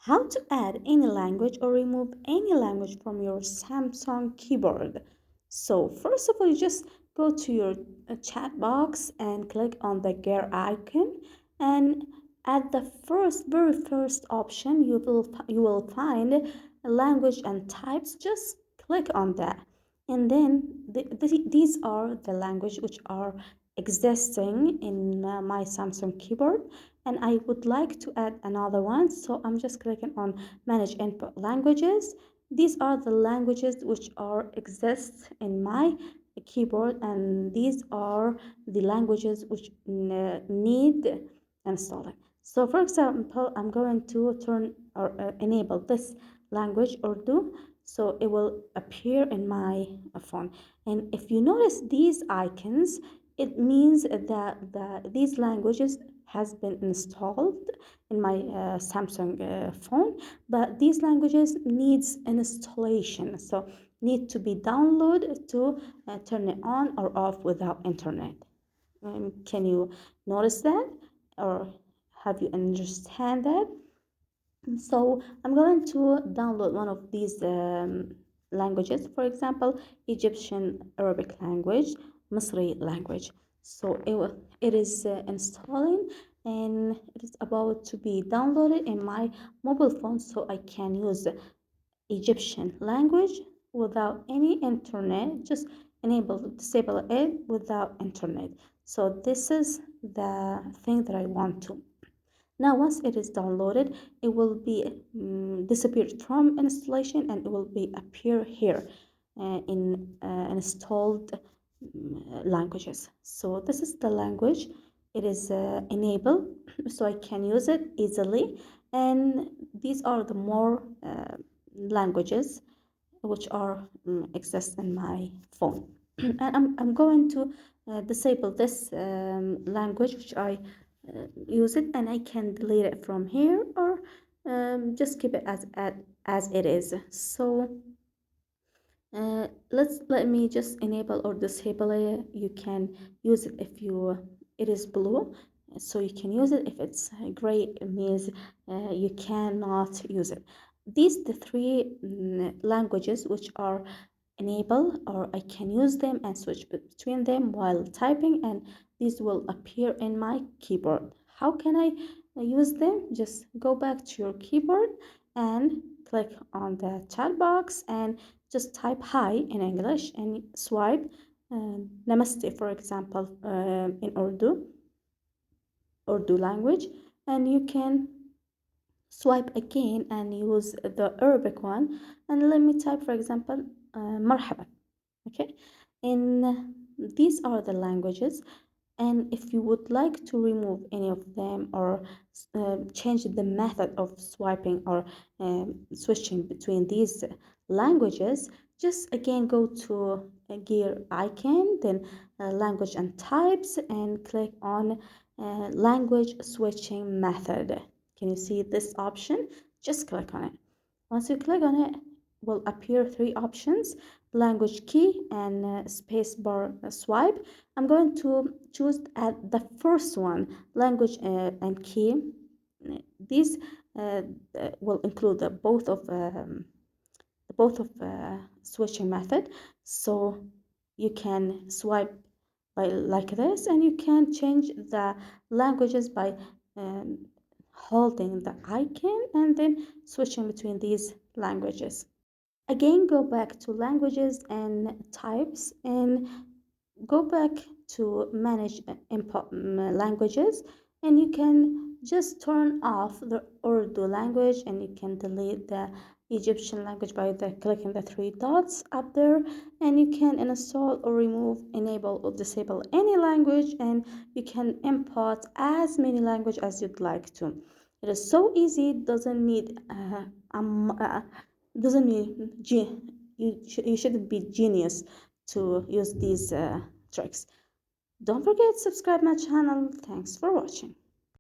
How to add any language or remove any language from your Samsung keyboard. So first of all, you just go to your chat box and click on the gear icon, and at the very first option you will find language and types. Just click on that, and then these are the language which are existing in my Samsung keyboard, and I would like to add another one, so I'm just clicking on manage input languages. These are the languages which are exist in my keyboard, and these are the languages which need installing. So for example, I'm going to turn or enable this language Urdu, so it will appear in my phone. And if you notice these icons, it means that these languages has been installed in my Samsung phone, but these languages needs installation, so need to be downloaded to turn it on or off without internet. Can you notice that, or have you understand that? So I'm going to download one of these languages, for example, Egyptian Arabic language, Misri language. So it is installing, and it is about to be downloaded in my mobile phone, so I can use Egyptian language without any internet. Just disable it without internet. So this is the thing that I want to. Now, once it is downloaded, it will be disappeared from installation, and it will be appear here in installed languages. So this is the language. It is enabled, so I can use it easily. And these are the more languages which are exist in my phone. And I'm going to disable this language which I use it, and I can delete it from here, or just keep it as it is. So let me just enable or disable it. You can use it if it is blue, so you can use it. If it's gray, it means you cannot use it. These the three languages which are enable, or I can use them and switch between them while typing, and these will appear in my keyboard. How can I use them? Just go back to your keyboard and click on the chat box and just type hi in English and swipe namaste, for example, in Urdu language, and you can swipe again and use the Arabic one, and let me type, for example, marhaba. Okay, in these are the languages, and if you would like to remove any of them, or change the method of swiping or switching between these languages, just again go to a gear icon, then language and types, and click on language switching method. Can you see this option? Just click on it. Once you click on it, will appear three options: language key and space bar swipe. I'm going to choose at the first one, language and key. These uh, will include both of switching method. So you can swipe by like this, and you can change the languages by um, holding the icon and then switching between these languages. Again, go back to languages and types, and go back to manage input languages, and you can just turn off the Urdu language, and you can delete the Egyptian language by clicking the three dots up there, and you can install or remove, enable or disable any language, and you can import as many language as you'd like to. It is so easy. Doesn't need you shouldn't be genius to use these tricks. Don't forget to subscribe my channel. Thanks for watching.